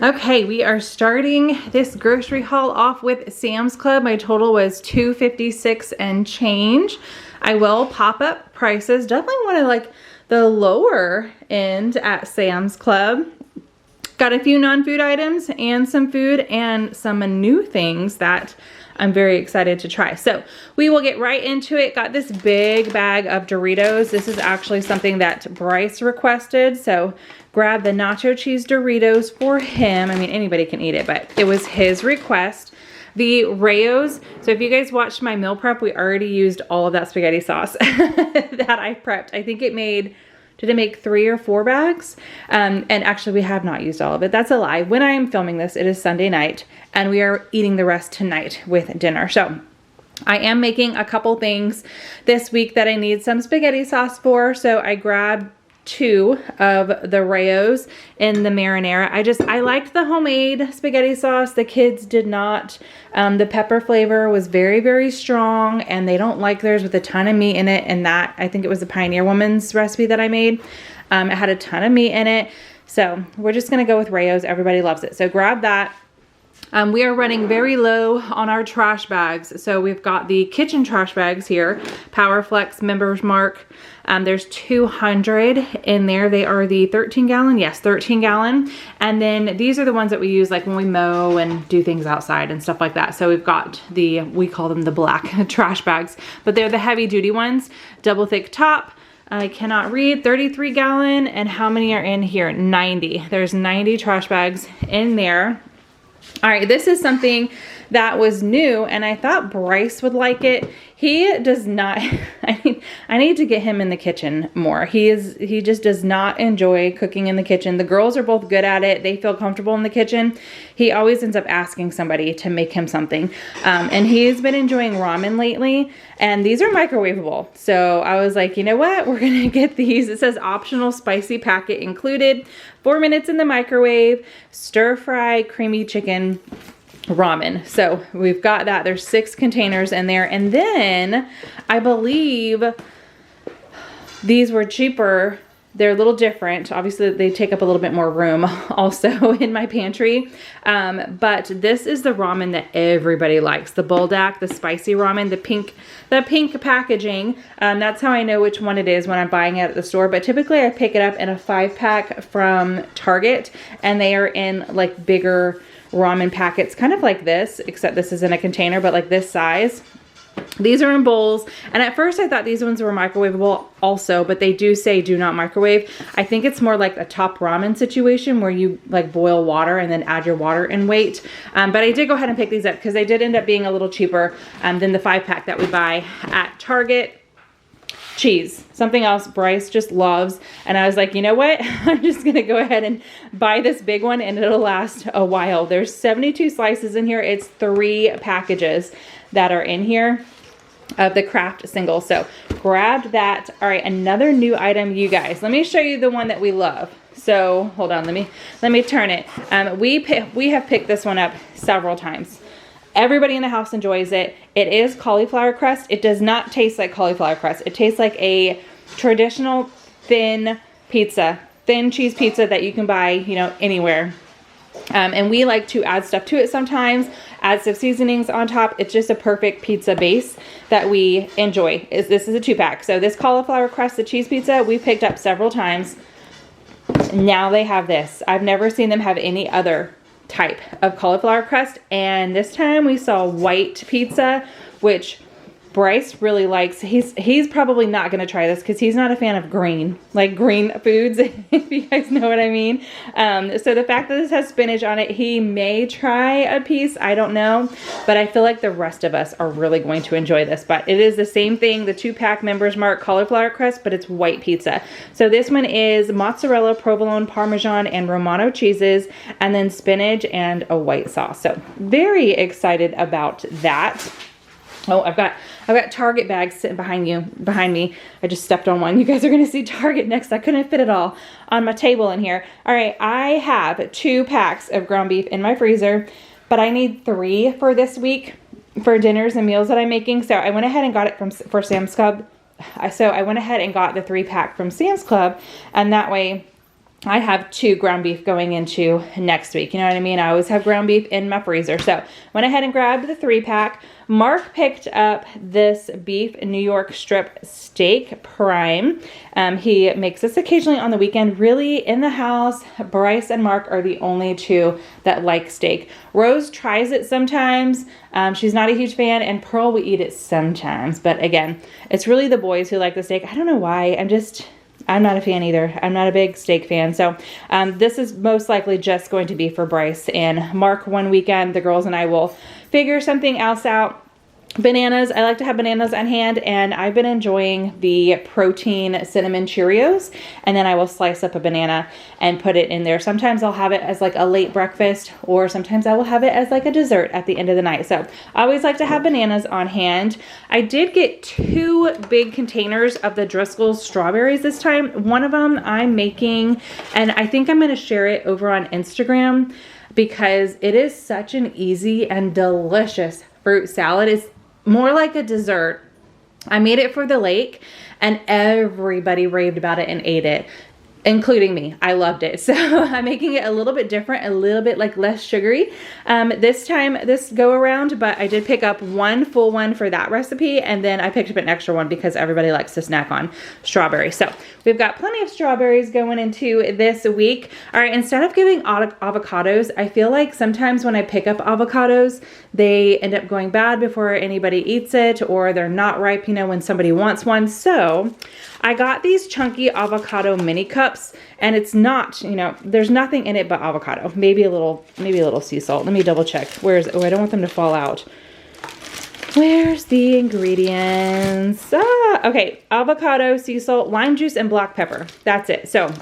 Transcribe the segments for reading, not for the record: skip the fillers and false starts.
Okay, we are starting this grocery haul off with Sam's Club. My total was $256 and change. I will pop up prices. Definitely one of like the lower end at Sam's Club. Got a few non-food items and some food and some new things that I'm very excited to try. So we will get right into it. Got this big bag of Doritos. This is actually something that Bryce requested. So grab the nacho cheese Doritos for him. I mean, anybody can eat it, but it was his request. The Rayos. So if you guys watched my meal prep, we already used all of that spaghetti sauce that I prepped. I think it made, did it make 3 or 4 bags? And actually we have not used all of it. That's a lie. When I am filming this, it is Sunday night and we are eating the rest tonight with dinner. So I am making a couple things this week that I need some spaghetti sauce for. So I grabbed 2 of the Rayos in the marinara. I liked the homemade spaghetti sauce. The kids did not. The pepper flavor was very, very strong and they don't like theirs with a ton of meat in it. And that, I think it was the Pioneer Woman's recipe that I made. It had a ton of meat in it. So we're just going to go with Rayos. Everybody loves it. So grab that. We are running very low on our trash bags. So we've got the kitchen trash bags here, PowerFlex Members Mark. There's 200 in there. They are the 13 gallon. Yes, 13 gallon. And then these are the ones that we use like when we mow and do things outside and stuff like that. So we've got the, we call them the black trash bags, but they're the heavy duty ones, double thick top. I cannot read, 33 gallon. And how many are in here? 90. There's 90 trash bags in there. All right, this is something that was new and I thought Bryce would like it. He does not, I need to get him in the kitchen more. He just does not enjoy cooking in the kitchen. The girls are both good at it. They feel comfortable in the kitchen. He always ends up asking somebody to make him something. And he's been enjoying ramen lately and these are microwavable. So I was like, you know what? We're gonna get these. It says optional spicy packet included, 4 minutes in the microwave, stir fry creamy chicken ramen. So we've got that. There's 6 containers in there. And then I believe these were cheaper. They're a little different. Obviously they take up a little bit more room also in my pantry. But this is the ramen that everybody likes. The Buldak, the spicy ramen, the pink packaging. That's how I know which one it is when I'm buying it at the store. But typically I pick it up in a 5-pack from Target and they are in like bigger ramen packets, kind of like this, except this is in a container, but like this size. These are in bowls. And at first I thought these ones were microwavable also, but they do say do not microwave. I think it's more like a top ramen situation where you like boil water and then add your water in weight. But I did go ahead and pick these up because they did end up being a little cheaper than the 5-pack that we buy at Target. Cheese, something else Bryce just loves. And I was like, you know what? I'm just gonna go ahead and buy this big one and it'll last a while. There's 72 slices in here. It's 3 packages that are in here of the Kraft single. So grabbed that. All right, another new item, you guys. Let me show you the one that we love. So hold on, let me turn it. We have picked this one up several times. Everybody in the house enjoys it. It is cauliflower crust. It does not taste like cauliflower crust. It tastes like a traditional thin pizza, thin cheese pizza that you can buy, you know, anywhere. And we like to add stuff to it sometimes, add some seasonings on top. It's just a perfect pizza base that we enjoy. This is a 2-pack. So this cauliflower crust, the cheese pizza, we picked up several times. Now they have this. I've never seen them have any other type of cauliflower crust, and this time we saw white pizza, which Bryce really likes. He's probably not going to try this because he's not a fan of green foods, if you guys know what I mean. So the fact that this has spinach on it, he may try a piece. I don't know, but I feel like the rest of us are really going to enjoy this. But it is the same thing, the 2-pack Members Mark cauliflower crust, but it's white pizza. So this one is mozzarella, provolone, parmesan, and romano cheeses, and then spinach and a white sauce. So very excited about that. Oh, I've got Target bags sitting behind me. I just stepped on one. You guys are going to see Target next. I couldn't fit it all on my table in here. All right, I have 2 packs of ground beef in my freezer, but I need 3 for this week for dinners and meals that I'm making. So I went ahead and got it for Sam's Club. So I went ahead and got the 3-pack from Sam's Club, and that way I have 2 ground beef going into next week. You know what I mean? I always have ground beef in my freezer. So went ahead and grabbed the 3-pack. Mark picked up this beef New York strip steak prime. He makes this occasionally on the weekend. Really, in the house, Bryce and Mark are the only 2 that like steak. Rose tries it sometimes. She's not a huge fan, and Pearl will eat it sometimes. But again, it's really the boys who like the steak. I don't know why. I'm not a fan either. I'm not a big steak fan. So this is most likely just going to be for Bryce and Mark one weekend. The girls and I will figure something else out. Bananas, I like to have bananas on hand, and I've been enjoying the protein cinnamon Cheerios, and then I will slice up a banana and put it in there. Sometimes I'll have it as like a late breakfast, or sometimes I will have it as like a dessert at the end of the night. So I always like to have bananas on hand. I did get 2 big containers of the Driscoll's strawberries this time. One of them I'm making, and I think I'm going to share it over on Instagram because it is such an easy and delicious fruit salad. It's more like a dessert. I made it for the lake and everybody raved about it and ate it, including me. I loved it. So I'm making it a little bit different, a little bit like less sugary this go around, but I did pick up 1 full one for that recipe, and then I picked up an extra one because everybody likes to snack on strawberries. So we've got plenty of strawberries going into this week. All right, instead of giving avocados, I feel like sometimes when I pick up avocados, they end up going bad before anybody eats it, or they're not ripe, you know, when somebody wants one. So I got these chunky avocado mini cups, and it's not, you know, there's nothing in it but avocado. Maybe a little sea salt. Let me double check. Where's, oh, I don't want them to fall out. Where's the ingredients? Okay, avocado, sea salt, lime juice, and black pepper. That's it. So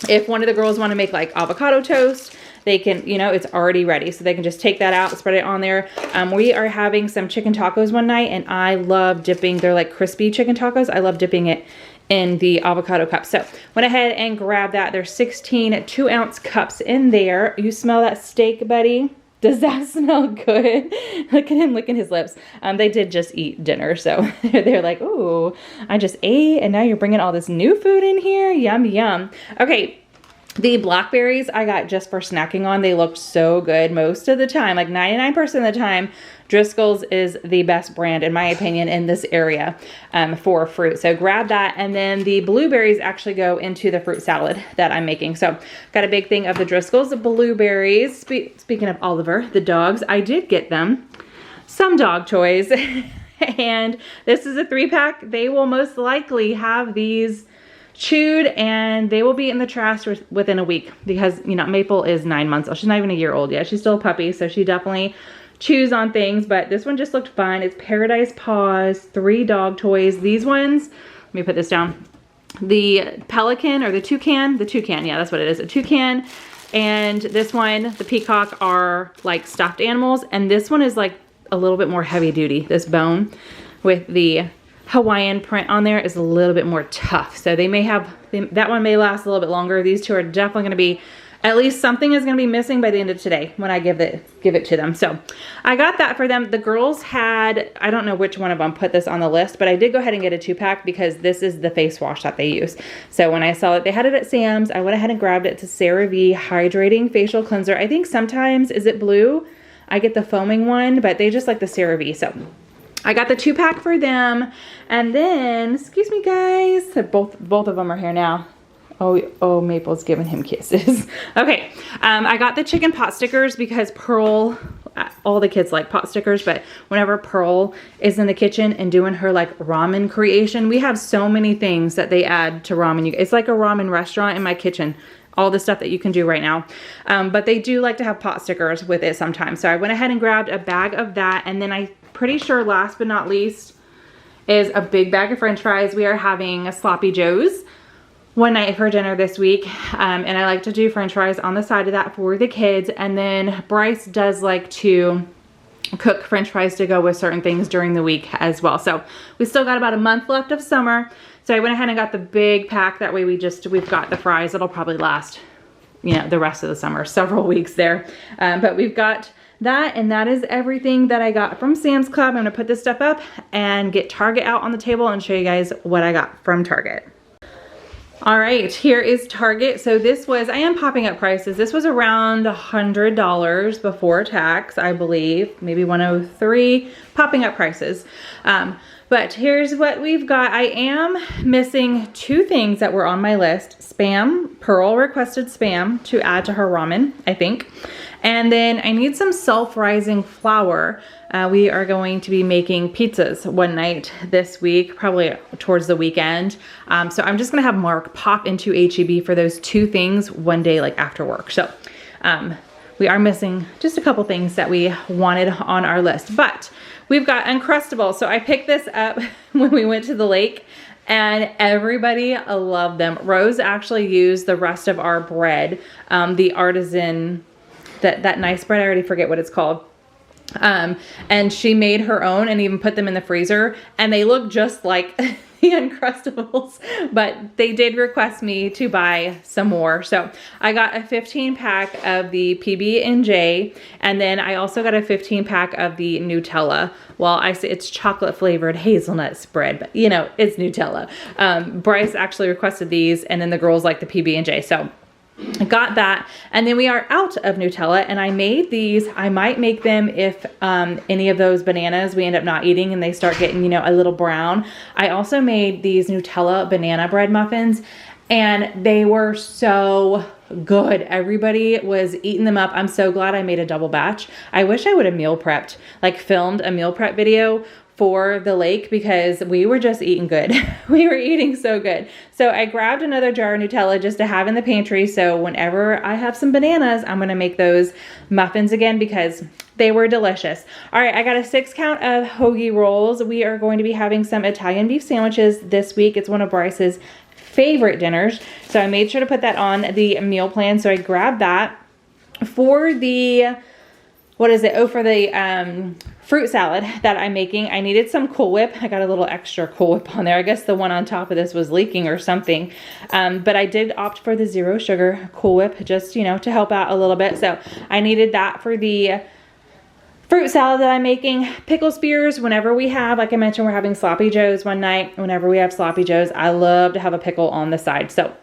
if one of the girls want to make like avocado toast, they can, you know, it's already ready. So they can just take that out, spread it on there. We are having some chicken tacos one night, and I love dipping, they're like crispy chicken tacos. I love dipping it in the avocado cup. So went ahead and grabbed that. There's 16 2-ounce cups in there. You smell that steak, buddy? Does that smell good? Look at him licking his lips. They did just eat dinner, so they're like, ooh, I just ate, and now you're bringing all this new food in here? Yum, yum. Okay. The blackberries I got just for snacking on. They looked so good most of the time, like 99% of the time. Driscoll's is the best brand, in my opinion, in this area for fruit. So grab that. And then the blueberries actually go into the fruit salad that I'm making. So got a big thing of the Driscoll's blueberries. Speaking of Oliver, the dogs, I did get them some dog toys. And this is a 3-pack. They will most likely have these chewed, and they will be in the trash within a week because, you know, Maple is 9 months old. She's not even a year old yet. She's still a puppy, so she definitely chews on things, but this one just looked fun. It's Paradise Paws, 3 dog toys. These ones, let me put this down. The pelican or the toucan, yeah, that's what it is, a toucan. And this one, the peacock, are like stuffed animals, and this one is like a little bit more heavy duty. This bone with the Hawaiian print on there is a little bit more tough. So they may have, that one may last a little bit longer. These 2 are definitely going to be, at least something is going to be missing by the end of today when I give it to them. So I got that for them. The girls had, I don't know which one of them put this on the list, but I did go ahead and get a 2-pack because this is the face wash that they use. So when I saw it, they had it at Sam's. I went ahead and grabbed it. To CeraVe Hydrating Facial Cleanser. I think sometimes, is it blue? I get the foaming one, but they just like the CeraVe. So I got the 2-pack for them. And then, excuse me guys, both of them are here now. Oh, Maple's giving him kisses. Okay, I got the chicken pot stickers because Pearl, all the kids like pot stickers, but whenever Pearl is in the kitchen and doing her like ramen creation, we have so many things that they add to ramen. It's like a ramen restaurant in my kitchen. All the stuff that you can do right now. But they do like to have pot stickers with it sometimes. So I went ahead and grabbed a bag of that. And then I'm pretty sure last but not least is a big bag of French fries. We are having a Sloppy Joe's one night for dinner this week. And I like to do French fries on the side of that for the kids. And then Bryce does like to cook French fries to go with certain things during the week as well. So we still got about a month left of summer. So I went ahead and got the big pack. That way we've got the fries. It'll probably last, you know, the rest of the summer, several weeks there. But we've got that, and that is everything that I got from Sam's Club. I'm gonna put this stuff up and get Target out on the table and show you guys what I got from Target. All right, here is Target. So this was, I am popping up prices. This was around $100 before tax, I believe, maybe 103, popping up prices. But here's what we've got. I am missing two things that were on my list. Spam, Pearl requested Spam to add to her ramen, I think. And then I need some self-rising flour. We are going to be making pizzas one night this week, probably towards the weekend. So I'm just gonna have Mark pop into H-E-B for those two things one day, like after work. So we are missing just a couple things that we wanted on our list, but we've got Uncrustables. So I picked this up when we went to the lake and everybody loved them. Rose actually used the rest of our bread, the artisan, that nice bread, I already forget what it's called. And she made her own and even put them in the freezer, and they look just like the Uncrustables, but they did request me to buy some more. So I got a 15 pack of the PB&J, and then I also got a 15 pack of the Nutella. Well, I say it's chocolate flavored hazelnut spread, but you know, it's Nutella. Bryce actually requested these, and then the girls like the PB&J. So I got that, and then we are out of Nutella, and I made these. I might make them if any of those bananas we end up not eating and they start getting, you know, a little brown. I also made these Nutella banana bread muffins, and they were so good. Everybody was eating them up. I'm so glad I made a double batch. I wish I would have meal prepped, like filmed a meal prep video for the lake, because we were just eating good. We were eating so good. So I grabbed another jar of Nutella just to have in the pantry. So whenever I have some bananas, I'm gonna make those muffins again because they were delicious. All right, I got a 6-count of hoagie rolls. We are going to be having some Italian beef sandwiches this week. It's one of Bryce's favorite dinners. So I made sure to put that on the meal plan. So I grabbed that. For the, what is it? Oh, for the fruit salad that I'm making, I needed some Cool Whip. I got a little extra Cool Whip on there. I guess the one on top of this was leaking or something. But I did opt for the 0 sugar Cool Whip, just, you know, to help out a little bit. So I needed that for the fruit salad that I'm making. Pickle spears, whenever we have, like I mentioned, we're having sloppy joes one night. Whenever we have sloppy joes, I love to have a pickle on the side. So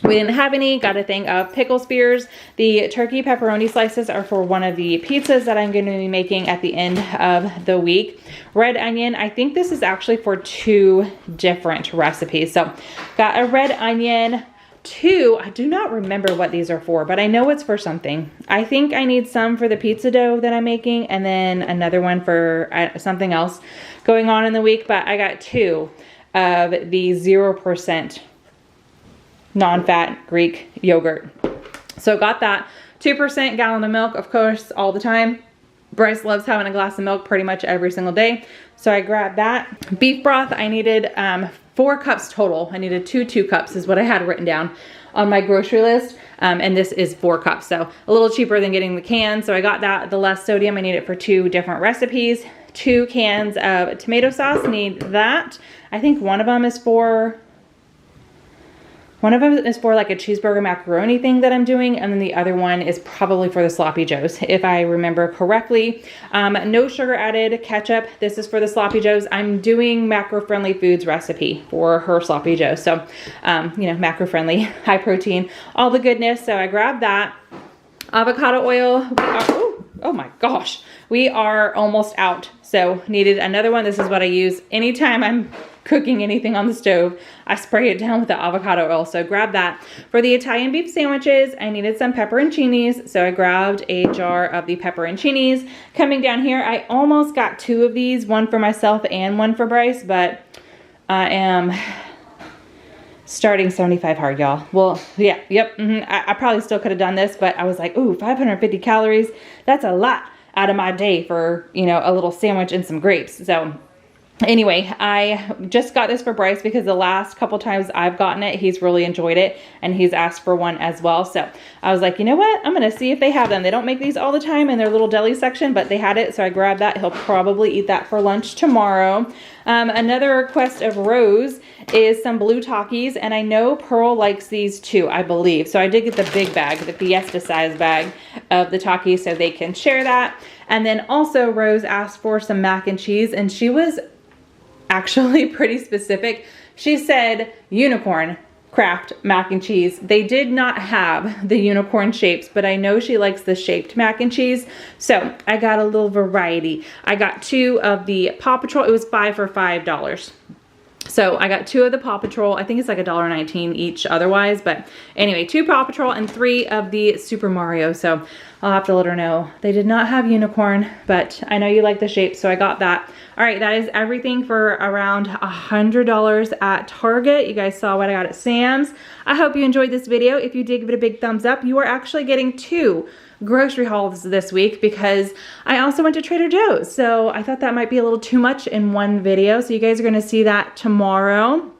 we didn't have any, got a thing of pickle spears. The turkey pepperoni slices are for one of the pizzas that I'm going to be making at the end of the week. Red onion, I think this is actually for 2 different recipes. So got a red onion, 2, I do not remember what these are for, but I know it's for something. I think I need some for the pizza dough that I'm making, and then another one for something else going on in the week, but I got 2 of the 0% non-fat Greek yogurt. So got that. 2% gallon of milk, of course, all the time. Bryce loves having a glass of milk pretty much every single day. So I grabbed that. Beef broth, I needed 4 cups total. I needed 2 cups is what I had written down on my grocery list. And this is 4 cups. So a little cheaper than getting the can. So I got that, the less sodium. I need it for 2 different recipes. 2 cans of tomato sauce, need that. I think one of them is for like a cheeseburger macaroni thing that I'm doing, and then the other one is probably for the sloppy joes, if I remember correctly. No sugar added ketchup. This is for the sloppy joes. I'm doing macro-friendly foods recipe for her sloppy joes. So, you know, macro-friendly, high protein, all the goodness. So I grabbed that. Avocado oil. Oh my gosh, we are almost out. So needed another one. This is what I use anytime I'm cooking anything on the stove. I spray it down with the avocado oil. So grab that. For the Italian beef sandwiches, I needed some pepperoncinis. So I grabbed a jar of the pepperoncinis. Coming down here, I almost got 2 of these, one for myself and one for Bryce, but I am starting 75 hard, y'all. Well, yeah, yep. I probably still could have done this, but I was like, ooh, 550 calories. That's a lot out of my day for, you know, a little sandwich and some grapes. So anyway, I just got this for Bryce because the last couple times I've gotten it, he's really enjoyed it, and he's asked for one as well. So I was like, you know what? I'm going to see if they have them. They don't make these all the time in their little deli section, but they had it. So I grabbed that. He'll probably eat that for lunch tomorrow. Another request of Rose is some blue Takis, and I know Pearl likes these too, I believe. So I did get the big bag, the Fiesta size bag of the Takis, so they can share that. And then also Rose asked for some mac and cheese, and she was actually pretty specific. She said unicorn, Kraft mac and cheese. They did not have the unicorn shapes, but I know she likes the shaped mac and cheese. So I got a little variety. I got 2 of the Paw Patrol. It was 5 for $5. So I got 2 of the Paw Patrol. I think it's like $1.19 each otherwise. But anyway, 2 Paw Patrol and 3 of the Super Mario. So I'll have to let her know. They did not have unicorn, but I know you like the shape, so I got that. All right, that is everything for around $100 at Target. You guys saw what I got at Sam's. I hope you enjoyed this video. If you did, give it a big thumbs up. You are actually getting 2 grocery hauls this week because I also went to Trader Joe's. So I thought that might be a little too much in one video. So you guys are gonna see that tomorrow.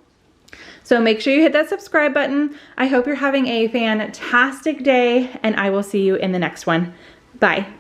So make sure you hit that subscribe button. I hope you're having a fantastic day and I will see you in the next one. Bye.